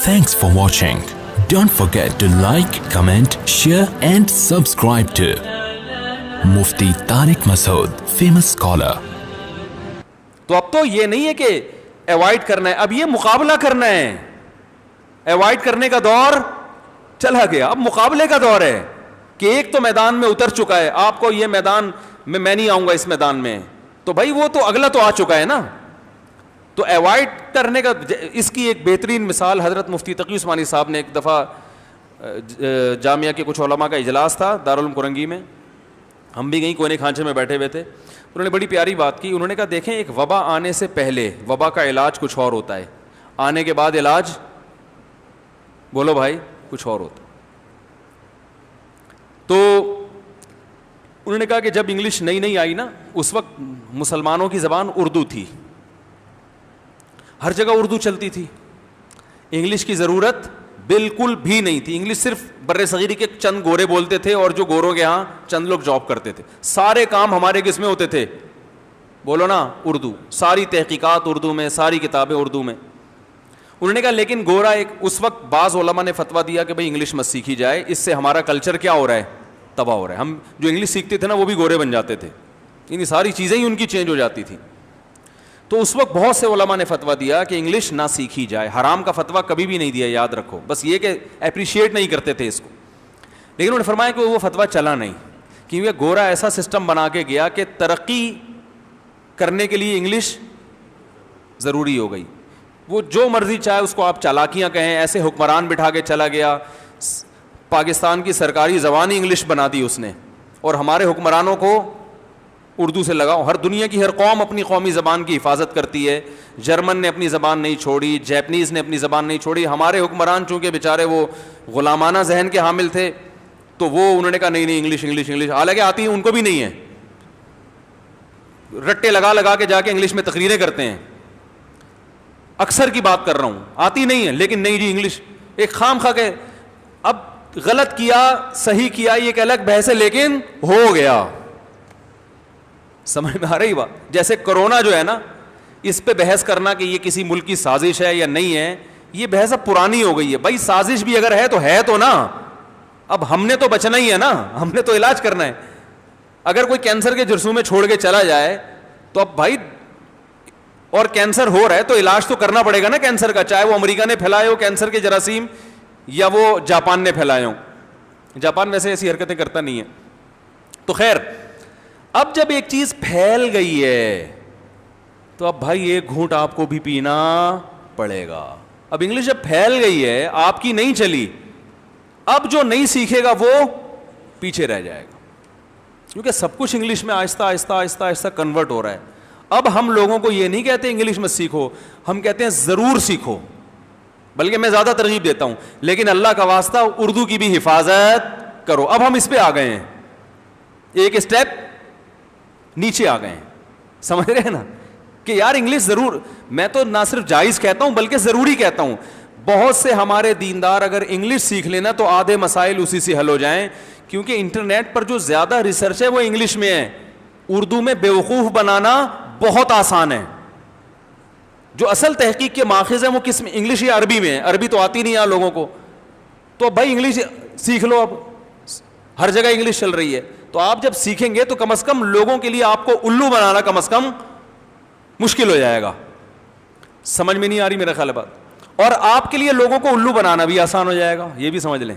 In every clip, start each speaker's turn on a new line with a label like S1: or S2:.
S1: Thanks for watching. Don't forget to like, comment, share and subscribe to Mufti Tariq Masood, famous scholar.
S2: تو اب تو یہ نہیں ہے کہ ایوائڈ کرنا ہے, اب یہ مقابلہ کرنا ہے. ایوائڈ کرنے کا دور چلا گیا, اب مقابلے کا دور ہے کہ ایک تو میدان میں اتر چکا ہے, آپ کو یہ میدان میں نہیں آؤں گا اس میدان میں, تو بھائی وہ تو اگلا تو آ چکا ہے نا. تو ایوائڈ کرنے کا, اس کی ایک بہترین مثال حضرت مفتی تقی عثمانی صاحب نے ایک دفعہ جامعہ کے کچھ علماء کا اجلاس تھا دارالعلوم کرنگی میں, ہم بھی گئیں کونے کھانچے میں بیٹھے ہوئے تھے. انہوں نے بڑی پیاری بات کی. انہوں نے کہا دیکھیں ایک وبا آنے سے پہلے وبا کا علاج کچھ اور ہوتا ہے, آنے کے بعد علاج بولو بھائی کچھ اور ہوتا. تو انہوں نے کہا کہ جب انگلش نئی نئی آئی نا, اس وقت مسلمانوں کی زبان اردو تھی, ہر جگہ اردو چلتی تھی, انگلش کی ضرورت بالکل بھی نہیں تھی. انگلش صرف بر صغیری کے چند گورے بولتے تھے اور جو گوروں کے ہاں چند لوگ جاب کرتے تھے. سارے کام ہمارے کس میں ہوتے تھے, بولو نا اردو, ساری تحقیقات اردو میں, ساری کتابیں اردو میں. انہوں نے کہا لیکن گورا ایک, اس وقت بعض علماء نے فتویٰ دیا کہ بھائی انگلش مت سیکھی جائے, اس سے ہمارا کلچر کیا ہو رہا ہے, تباہ ہو رہا ہے. ہم جو انگلش سیکھتے تھے نا وہ بھی گورے بن جاتے تھے, یعنی ساری چیزیں ہی ان کی چینج ہو جاتی تھی. تو اس وقت بہت سے علماء نے فتویٰ دیا کہ انگلش نہ سیکھی جائے. حرام کا فتویٰ کبھی بھی نہیں دیا, یاد رکھو, بس یہ کہ اپریشیٹ نہیں کرتے تھے اس کو. لیکن انہوں نے فرمایا کہ وہ فتویٰ چلا نہیں, کیونکہ گورا ایسا سسٹم بنا کے گیا کہ ترقی کرنے کے لیے انگلش ضروری ہو گئی. وہ جو مرضی چاہے اس کو آپ چالاکیاں کہیں, ایسے حکمران بٹھا کے چلا گیا. پاکستان کی سرکاری زبان ہی انگلش بنا دی اس نے, اور ہمارے حکمرانوں کو اردو سے لگاؤ. ہر دنیا کی ہر قوم اپنی قومی زبان کی حفاظت کرتی ہے. جرمن نے اپنی زبان نہیں چھوڑی, جیپنیز نے اپنی زبان نہیں چھوڑی. ہمارے حکمران چونکہ بیچارے وہ غلامانہ ذہن کے حامل تھے, تو وہ انہوں نے کہا نہیں نہیں انگلش انگلش انگلش, حالانکہ آتی ہے ان کو بھی نہیں ہے, رٹے لگا لگا کے جا کے انگلش میں تقریریں کرتے ہیں. اکثر کی بات کر رہا ہوں, آتی نہیں ہے لیکن نہیں جی انگلش, ایک خام خواہ کے. اب غلط کیا صحیح کیا یہ ایک الگ بحث ہے, لیکن ہو گیا. سمجھ میں آ رہی بات؟ جیسے کرونا جو ہے نا, اس پہ بحث کرنا کہ یہ کسی ملک کی سازش ہے یا نہیں ہے, یہ بحث اب پرانی ہو گئی ہے. بھائی سازش بھی اگر ہے تو نا, اب ہم نے تو بچنا ہی ہے نا, ہم نے تو علاج کرنا ہے. اگر کوئی کینسر کے جرثومے میں چھوڑ کے چلا جائے تو اب بھائی, اور کینسر ہو رہا ہے تو علاج تو کرنا پڑے گا نا کینسر کا, چاہے وہ امریکہ نے پھیلائے ہو کینسر کے جراثیم یا وہ جاپان نے پھیلائے ہوں. جاپان ویسے ایسی حرکتیں کرتا نہیں ہے. تو خیر, اب جب ایک چیز پھیل گئی ہے تو اب بھائی ایک گھونٹ آپ کو بھی پینا پڑے گا. اب انگلش جب پھیل گئی ہے, آپ کی نہیں چلی, اب جو نہیں سیکھے گا وہ پیچھے رہ جائے گا, کیونکہ سب کچھ انگلش میں آہستہ آہستہ آہستہ آہستہ کنورٹ ہو رہا ہے. اب ہم لوگوں کو یہ نہیں کہتے انگلش میں سیکھو, ہم کہتے ہیں ضرور سیکھو, بلکہ میں زیادہ ترغیب دیتا ہوں, لیکن اللہ کا واسطہ اردو کی بھی حفاظت کرو. اب ہم اس پہ آ گئے ہیں, ایک اسٹیپ نیچے آ گئے ہیں. سمجھ رہے ہیں نا کہ یار انگلش ضرور, میں تو نہ صرف جائز کہتا ہوں بلکہ ضروری کہتا ہوں. بہت سے ہمارے دیندار اگر انگلش سیکھ لینا تو آدھے مسائل اسی سے حل ہو جائیں, کیونکہ انٹرنیٹ پر جو زیادہ ریسرچ ہے وہ انگلش میں ہے. اردو میں بیوقوف بنانا بہت آسان ہے. جو اصل تحقیق کے ماخذ ہیں وہ کس میں, انگلش یا عربی میں ہے. عربی تو آتی نہیں ہے لوگوں کو, تو بھائی انگلش سیکھ لو, اب ہر جگہ انگلش چل رہی ہے. تو آپ جب سیکھیں گے تو کم از کم لوگوں کے لیے آپ کو الو بنانا کم از کم مشکل ہو جائے گا. سمجھ میں نہیں آ رہی میرا خیال بات؟ اور آپ کے لیے لوگوں کو الو بنانا بھی آسان ہو جائے گا, یہ بھی سمجھ لیں.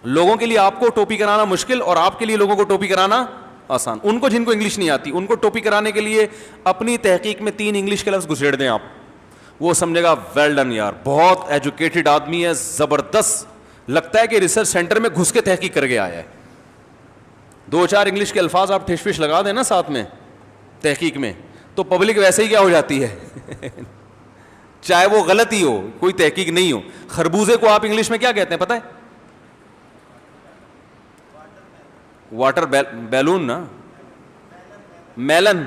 S2: لوگوں کے لیے آپ کو ٹوپی کرانا مشکل, اور آپ کے لیے لوگوں کو ٹوپی کرانا آسان. ان کو جن کو انگلش نہیں آتی ان کو ٹوپی کرانے کے لیے اپنی تحقیق میں 3 انگلش کے لفظ گھسیڑ دیں آپ, وہ سمجھے گا ویل ڈن یار, بہت ایجوکیٹڈ آدمی ہے, زبردست, لگتا ہے کہ ریسرچ سینٹر میں گھس کے تحقیق کر کے آیا ہے. 2-4 انگلش کے الفاظ آپ ٹھش فش لگا دیں نا ساتھ میں تحقیق میں, تو پبلک ویسے ہی کیا ہو جاتی ہے چاہے وہ غلط ہی ہو, کوئی تحقیق نہیں ہو. خربوزے کو آپ انگلش میں کیا کہتے ہیں پتہ ہے؟ واٹر بیلون نا, میلن.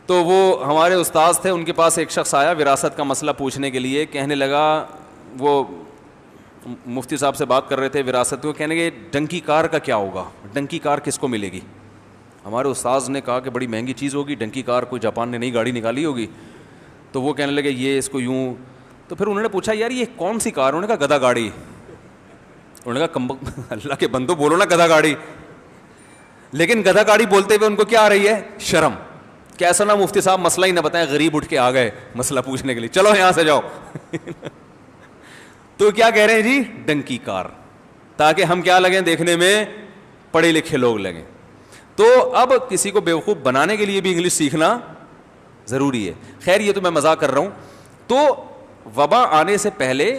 S2: تو وہ ہمارے استاذ تھے, ان کے پاس ایک شخص آیا وراثت کا مسئلہ پوچھنے کے لیے. کہنے لگا, وہ مفتی صاحب سے بات کر رہے تھے وراثت کو, کہنے لگے ڈنکی کار کا کیا ہوگا, ڈنکی کار کس کو ملے گی؟ ہمارے استاذ نے کہا کہ بڑی مہنگی چیز ہوگی, ڈنکی کار کوئی جاپان نے نئی گاڑی نکالی ہوگی. تو وہ کہنے لگے یہ اس کو یوں تو پھر انہوں نے پوچھا یار یہ کون سی کار؟ انہوں نے کہا گدھا گاڑی. انہوں نے کہا اللہ کے بندو بولو نا گدھا گاڑی. لیکن گدھا گاڑی بولتے ہوئے ان کو کیا آ رہی ہے؟ شرم. کیسا نا مفتی صاحب مسئلہ ہی نہ بتائیں, غریب اٹھ کے آ گئے مسئلہ پوچھنے کے لیے, چلو یہاں سے جاؤ. تو کیا کہہ رہے ہیں جی؟ ڈنکی کار, تاکہ ہم کیا لگیں دیکھنے میں؟ پڑھے لکھے لوگ لگیں. تو اب کسی کو بیوقوف بنانے کے لیے بھی انگلش سیکھنا ضروری ہے. خیر یہ تو میں مذاق کر رہا ہوں. تو وبا آنے سے پہلے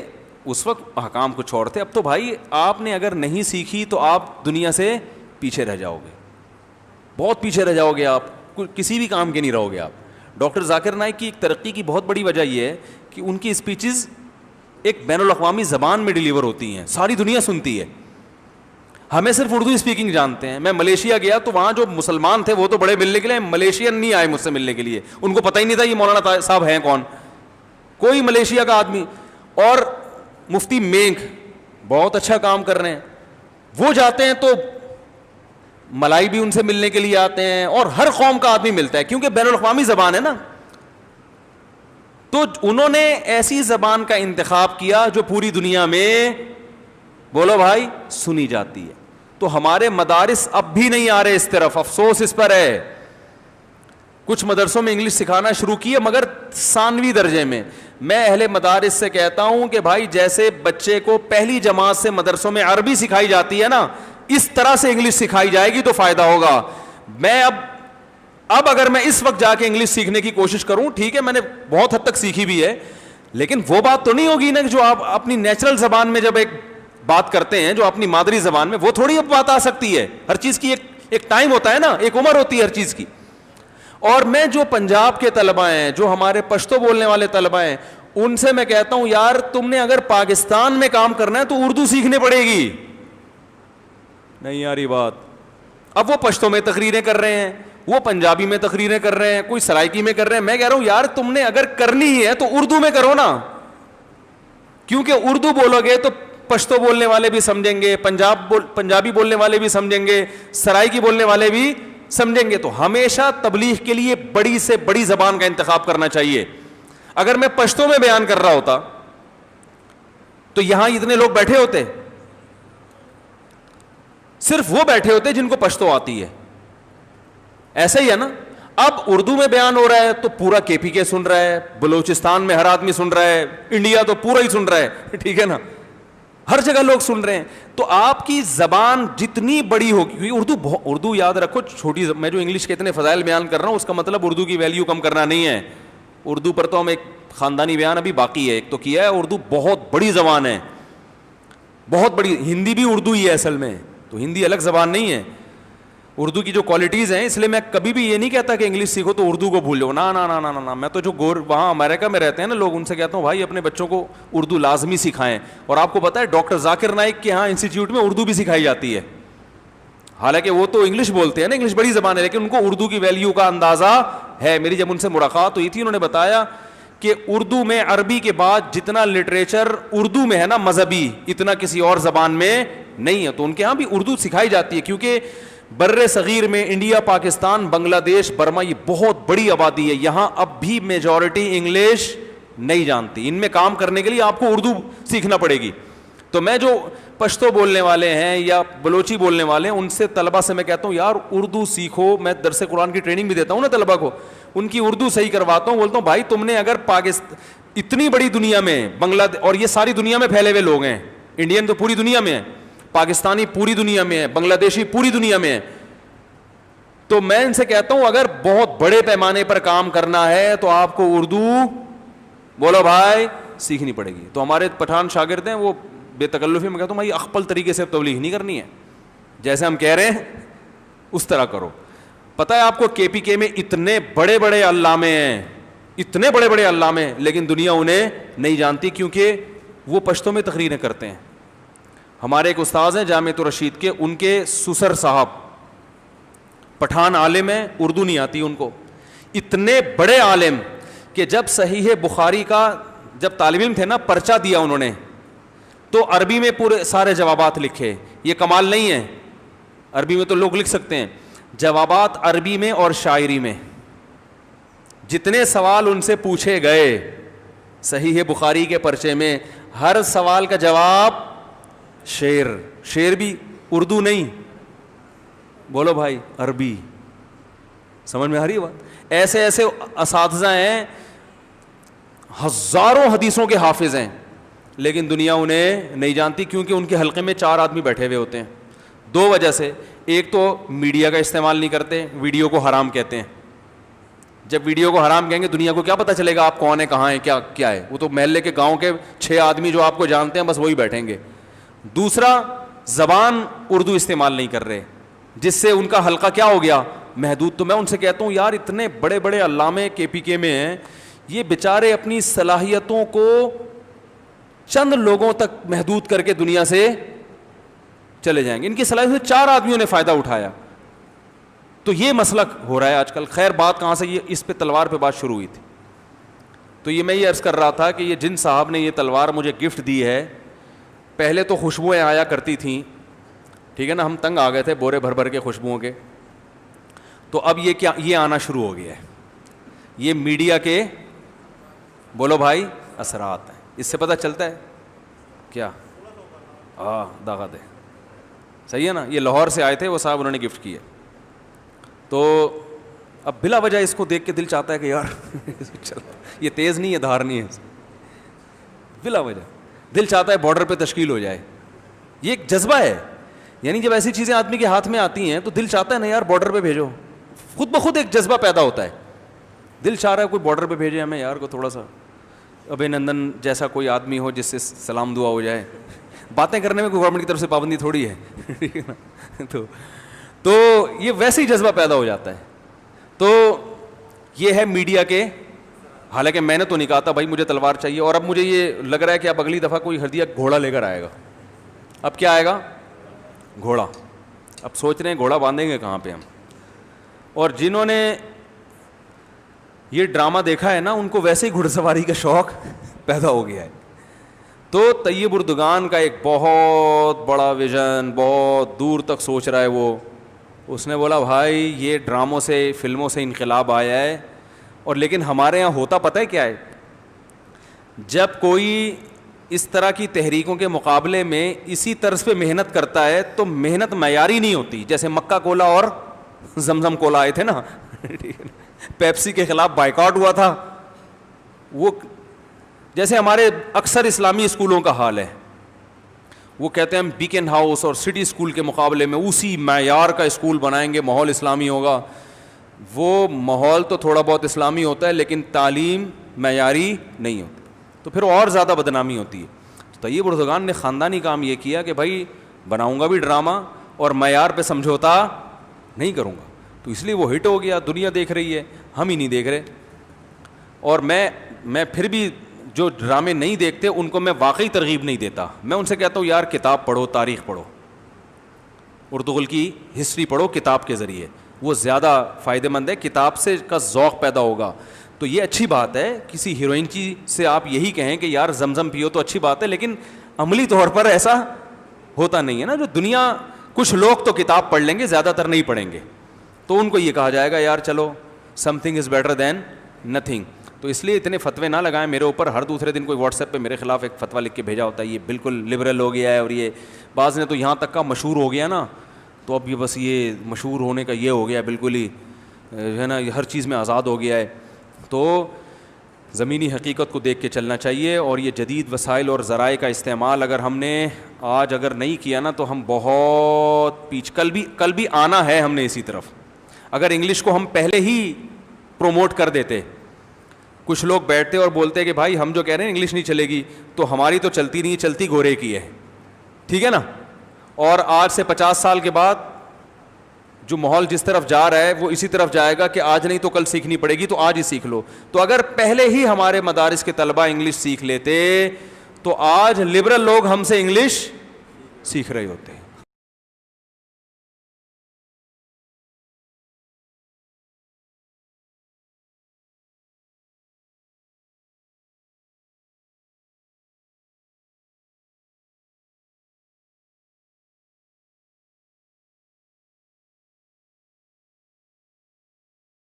S2: اس وقت احکام کچھ اور تھے. اب تو بھائی آپ نے اگر نہیں سیکھی تو آپ دنیا سے پیچھے رہ جاؤ گے, بہت پیچھے رہ جاؤ گے, آپ کسی بھی کام کے نہیں رہو گے آپ. ڈاکٹر ذاکر نائک کی ایک ترقی کی بہت بڑی وجہ یہ ہے کہ ان کی اسپیچز ایک بین الاقوامی زبان میں ڈیلیور ہوتی ہیں, ساری دنیا سنتی ہے. ہمیں صرف اردو اسپیکنگ جانتے ہیں. میں ملیشیا گیا تو وہاں جو مسلمان تھے وہ تو بڑے ملنے کے لیے, ملیشین نہیں آئے مجھ سے ملنے کے لیے, ان کو پتہ ہی نہیں تھا یہ مولانا صاحب ہیں کون, کوئی ملیشیا کا آدمی. اور مفتی مینگ بہت اچھا کام کر رہے ہیں, وہ جاتے ہیں تو ملائی بھی ان سے ملنے کے لیے آتے ہیں, اور ہر قوم کا آدمی ملتا ہے کیونکہ بین الاقوامی زبان ہے نا. تو انہوں نے ایسی زبان کا انتخاب کیا جو پوری دنیا میں, بولو بھائی, سنی جاتی ہے. تو ہمارے مدارس اب بھی نہیں آ رہے اس طرف, افسوس اس پر ہے. کچھ مدرسوں میں انگلش سکھانا شروع کیے مگر ثانوی درجے میں. میں اہل مدارس سے کہتا ہوں کہ بھائی جیسے بچے کو پہلی جماعت سے مدرسوں میں عربی سکھائی جاتی ہے نا, اس طرح سے انگلش سکھائی جائے گی تو فائدہ ہوگا. میں اب اگر میں اس وقت جا کے انگلش سیکھنے کی کوشش کروں, ٹھیک ہے میں نے بہت حد تک سیکھی بھی ہے, لیکن وہ بات تو نہیں ہوگی نا جو آپ اپنی نیچرل زبان میں جب ایک بات کرتے ہیں, جو اپنی مادری زبان میں, وہ تھوڑی اب بات آ سکتی ہے. ہر چیز کی ایک ٹائم ہوتا ہے نا, ایک عمر ہوتی ہے ہر چیز کی. اور میں جو پنجاب کے طلباء ہیں, جو ہمارے پشتو بولنے والے طلباء ہیں, ان سے میں کہتا ہوں یار تم نے اگر پاکستان میں کام کرنا ہے تو اردو سیکھنی پڑے گی. نہیں یاری بات. اب وہ پشتو میں تقریریں کر رہے ہیں, وہ پنجابی میں تقریریں کر رہے ہیں, کوئی سرائکی میں کر رہے ہیں. میں کہہ رہا ہوں یار تم نے اگر کرنی ہے تو اردو میں کرو نا, کیونکہ اردو بولو گے تو پشتو بولنے والے بھی سمجھیں گے, پنجابی بولنے والے بھی سمجھیں گے, سرائکی بولنے والے بھی سمجھیں گے. تو ہمیشہ تبلیغ کے لیے بڑی سے بڑی زبان کا انتخاب کرنا چاہیے. اگر میں پشتو میں بیان کر رہا ہوتا تو یہاں اتنے لوگ بیٹھے ہوتے, صرف وہ بیٹھے ہوتے جن کو پشتو آتی ہے. ایسا ہی ہے نا. اب اردو میں بیان ہو رہا ہے تو پورا کے پی کے سن رہا ہے, بلوچستان میں ہر آدمی سن رہا ہے, انڈیا تو پورا ہی سن رہا ہے, ٹھیک ہے نا, ہر جگہ لوگ سن رہے ہیں. تو آپ کی زبان جتنی بڑی ہوگی, اردو یاد رکھو چھوٹی, میں جو انگلش کے اتنے فضائل بیان کر رہا ہوں اس کا مطلب اردو کی ویلیو کم کرنا نہیں ہے. اردو پر تو ہم ایک خاندانی بیان ابھی باقی ہے, ایک تو کیا ہے. اردو بہت بڑی زبان ہے, بہت بڑی. ہندی بھی اردو ہی ہے اصل میں, تو ہندی الگ زبان نہیں ہے. اردو کی جو کوالٹیز ہیں, اس لیے میں کبھی بھی یہ نہیں کہتا کہ انگلش سیکھو تو اردو کو بھول جاؤ, نا نا نا نا نا. میں تو جو وہاں امریکہ میں رہتے ہیں نا لوگ, ان سے کہتا ہوں بھائی اپنے بچوں کو اردو لازمی سکھائیں. اور آپ کو پتا ہے ڈاکٹر ذاکر نائک کے یہاں انسٹیٹیوٹ میں اردو بھی سکھائی جاتی ہے. حالانکہ وہ تو انگلش بولتے ہیں نا, انگلش بڑی زبان ہے, لیکن ان کو اردو کی ویلیو کا اندازہ ہے. میری جب ان سے ملاقات ہوئی تھی, انہوں نے بتایا کہ اردو میں عربی کے بعد جتنا لٹریچر اردو میں ہے نا مذہبی, اتنا کسی اور زبان میں نہیں ہے. تو ان کے ہاں بھی اردو سکھائی جاتی ہے, کیونکہ بر صغیر میں انڈیا, پاکستان, بنگلہ دیش, برما, یہ بہت بڑی آبادی ہے. یہاں اب بھی میجورٹی انگلش نہیں جانتی. ان میں کام کرنے کے لیے آپ کو اردو سیکھنا پڑے گی. تو میں جو پشتو بولنے والے ہیں یا بلوچی بولنے والے ہیں, ان سے طلبہ سے میں کہتا ہوں یار اردو سیکھو. میں درس قرآن کی ٹریننگ بھی دیتا ہوں نا طلبہ کو, ان کی اردو صحیح کرواتا ہوں. بولتا ہوں بھائی تم نے اگر پاکستان, اتنی بڑی دنیا میں, بنگلہ اور یہ ساری دنیا میں پھیلے ہوئے لوگ ہیں, انڈین تو پوری دنیا میں ہیں, پاکستانی پوری دنیا میں ہے, بنگلہ دیشی پوری دنیا میں ہے. تو میں ان سے کہتا ہوں اگر بہت بڑے پیمانے پر کام کرنا ہے تو آپ کو اردو, بولو بھائی, سیکھنی پڑے گی. تو ہمارے پٹھان شاگرد ہیں, وہ بے تکلفی میں کہتا ہوں بھائی اخپل طریقے سے تبلیغ نہیں کرنی ہے, جیسے ہم کہہ رہے ہیں اس طرح کرو. پتہ ہے آپ کو کے پی کے میں اتنے بڑے بڑے علامے ہیں, اتنے بڑے بڑے علامے, لیکن دنیا انہیں نہیں جانتی کیونکہ وہ پشتوں میں تقریریں کرتے ہیں. ہمارے ایک استاذ ہیں جامعۃ الرشید کے, ان کے سسر صاحب پٹھان عالم ہیں, اردو نہیں آتی ان کو. اتنے بڑے عالم کہ جب صحیح بخاری کا جب طالب علم تھے نا, پرچہ دیا انہوں نے, تو عربی میں پورے سارے جوابات لکھے. یہ کمال نہیں ہے, عربی میں تو لوگ لکھ سکتے ہیں, جوابات عربی میں اور شاعری میں. جتنے سوال ان سے پوچھے گئے صحیح بخاری کے پرچے میں ہر سوال کا جواب شعر بھی اردو نہیں، بولو بھائی عربی. سمجھ میں آ رہی ہے بات؟ ایسے ایسے اساتذہ ہیں، ہزاروں حدیثوں کے حافظ ہیں، لیکن دنیا انہیں نہیں جانتی کیونکہ ان کے حلقے میں 4 آدمی بیٹھے ہوئے ہوتے ہیں. 2 وجہ سے. ایک تو میڈیا کا استعمال نہیں کرتے، ویڈیو کو حرام کہتے ہیں. جب ویڈیو کو حرام کہیں گے دنیا کو کیا پتہ چلے گا آپ کون ہیں، کہاں ہیں، کیا ہے. وہ تو محلے کے گاؤں کے 6 آدمی جو آپ کو جانتے ہیں بس وہی بیٹھیں گے. دوسرا، زبان اردو استعمال نہیں کر رہے، جس سے ان کا حلقہ کیا ہو گیا، محدود. تو میں ان سے کہتا ہوں یار اتنے بڑے بڑے علامے KPK میں ہیں، یہ بیچارے اپنی صلاحیتوں کو چند لوگوں تک محدود کر کے دنیا سے چلے جائیں گے. ان کی صلاحیت سے 4 آدمیوں نے فائدہ اٹھایا. تو یہ مسئلہ ہو رہا ہے آج کل. خیر بات کہاں سے، یہ اس پہ تلوار پہ بات شروع ہوئی تھی. تو یہ میں یہ عرض کر رہا تھا کہ یہ جن صاحب نے یہ تلوار مجھے گفٹ دی ہے، پہلے تو خوشبوئیں آیا کرتی تھیں، ٹھیک ہے نا، ہم تنگ آ گئے تھے بورے بھر بھر کے خوشبوؤں کے. تو اب یہ آنا شروع ہو گیا ہے. یہ میڈیا کے، بولو بھائی، اثرات ہیں. اس سے پتہ چلتا ہے کیا داغا دے، صحیح ہے نا. یہ لاہور سے آئے تھے وہ صاحب، انہوں نے گفٹ کیا. تو اب بلا وجہ اس کو دیکھ کے دل چاہتا ہے کہ یار یہ تیز نہیں ہے، دھار نہیں ہے، بلا وجہ دل چاہتا ہے بارڈر پہ تشکیل ہو جائے. یہ ایک جذبہ ہے. یعنی جب ایسی چیزیں آدمی کے ہاتھ میں آتی ہیں تو دل چاہتا ہے نا یار بارڈر پہ بھیجو. خود بخود ایک جذبہ پیدا ہوتا ہے. دل چاہ رہا ہے کوئی بارڈر پہ بھیجے ہمیں یار، کو تھوڑا سا ابے نندن جیسا کوئی آدمی ہو جس سے سلام دعا ہو جائے. باتیں کرنے میں کوئی گورنمنٹ کی طرف سے پابندی تھوڑی ہے، ٹھیک ہے نا. تو یہ ویسے ہی جذبہ پیدا ہو جاتا ہے. تو یہ ہے میڈیا کے. حالانکہ میں نے تو نہیں کہا تھا بھائی مجھے تلوار چاہیے، اور اب مجھے یہ لگ رہا ہے کہ اب اگلی دفعہ کوئی ہردیا گھوڑا لے کر آئے گا. اب کیا آئے گا؟ گھوڑا. اب سوچ رہے ہیں گھوڑا باندھیں گے کہاں پہ ہم. اور جنہوں نے یہ ڈرامہ دیکھا ہے نا ان کو ویسے ہی گھڑ سواری کا شوق پیدا ہو گیا ہے. تو طیب اردگان کا ایک بہت بڑا ویژن، بہت دور تک سوچ رہا ہے وہ. اس نے بولا بھائی یہ ڈراموں سے، فلموں سے انقلاب آیا ہے، اور لیکن ہمارے یہاں ہوتا پتہ ہے کیا ہے، جب کوئی اس طرح کی تحریکوں کے مقابلے میں اسی طرز پہ محنت کرتا ہے تو محنت معیاری نہیں ہوتی. جیسے مکہ کولا اور زمزم کولا آئے تھے نا، پیپسی کے خلاف بائیکاٹ ہوا تھا. وہ جیسے ہمارے اکثر اسلامی اسکولوں کا حال ہے، وہ کہتے ہیں ہم بیکن ہاؤس اور سٹی اسکول کے مقابلے میں اسی معیار کا اسکول بنائیں گے، ماحول اسلامی ہوگا. وہ ماحول تو تھوڑا بہت اسلامی ہوتا ہے لیکن تعلیم معیاری نہیں ہوتی، تو پھر اور زیادہ بدنامی ہوتی ہے. طیب اردگان نے خاندانی کام یہ کیا کہ بھائی بناؤں گا بھی ڈرامہ اور معیار پہ سمجھوتا نہیں کروں گا. تو اس لیے وہ ہٹ ہو گیا. دنیا دیکھ رہی ہے، ہم ہی نہیں دیکھ رہے. اور میں پھر بھی جو ڈرامے نہیں دیکھتے ان کو میں واقعی ترغیب نہیں دیتا. میں ان سے کہتا ہوں یار کتاب پڑھو، تاریخ پڑھو، اردغل کی ہسٹری پڑھو کتاب کے ذریعے، وہ زیادہ فائدہ مند ہے. کتاب سے کا ذوق پیدا ہوگا. تو یہ اچھی بات ہے. کسی ہیروئن کی سے آپ یہی کہیں کہ یار زمزم پیو تو اچھی بات ہے، لیکن عملی طور پر ایسا ہوتا نہیں ہے نا. جو دنیا، کچھ لوگ تو کتاب پڑھ لیں گے، زیادہ تر نہیں پڑھیں گے. تو ان کو یہ کہا جائے گا یار چلو some thing is better than nothing. تو اس لیے اتنے فتوے نہ لگائیں میرے اوپر. ہر دوسرے دن کوئی واٹس ایپ پہ میرے خلاف ایک فتویٰ لکھ کے بھیجا ہوتا ہے یہ بالکل لبرل ہو گیا ہے، اور یہ بعض نے تو یہاں تک کا مشہور ہو گیا نا. تو اب یہ بس یہ مشہور ہونے کا یہ ہو گیا بالکل ہی ہے نا، ہر چیز میں آزاد ہو گیا ہے. تو زمینی حقیقت کو دیکھ کے چلنا چاہیے. اور یہ جدید وسائل اور ذرائع کا استعمال اگر ہم نے آج اگر نہیں کیا نا تو ہم بہت کل بھی آنا ہے ہم نے اسی طرف. اگر انگلش کو ہم پہلے ہی پروموٹ کر دیتے. کچھ لوگ بیٹھتے اور بولتے کہ بھائی ہم جو کہہ رہے ہیں انگلش نہیں چلے گی، تو ہماری تو چلتی نہیں، چلتی گورے کی ہے، ٹھیک ہے نا. اور آج سے 50 سال کے بعد جو ماحول جس طرف جا رہا ہے وہ اسی طرف جائے گا کہ آج نہیں تو کل سیکھنی پڑے گی، تو آج ہی سیکھ لو. تو اگر پہلے ہی ہمارے مدارس کے طلبہ انگلش سیکھ لیتے تو آج لبرل لوگ ہم سے انگلش سیکھ رہے ہوتے.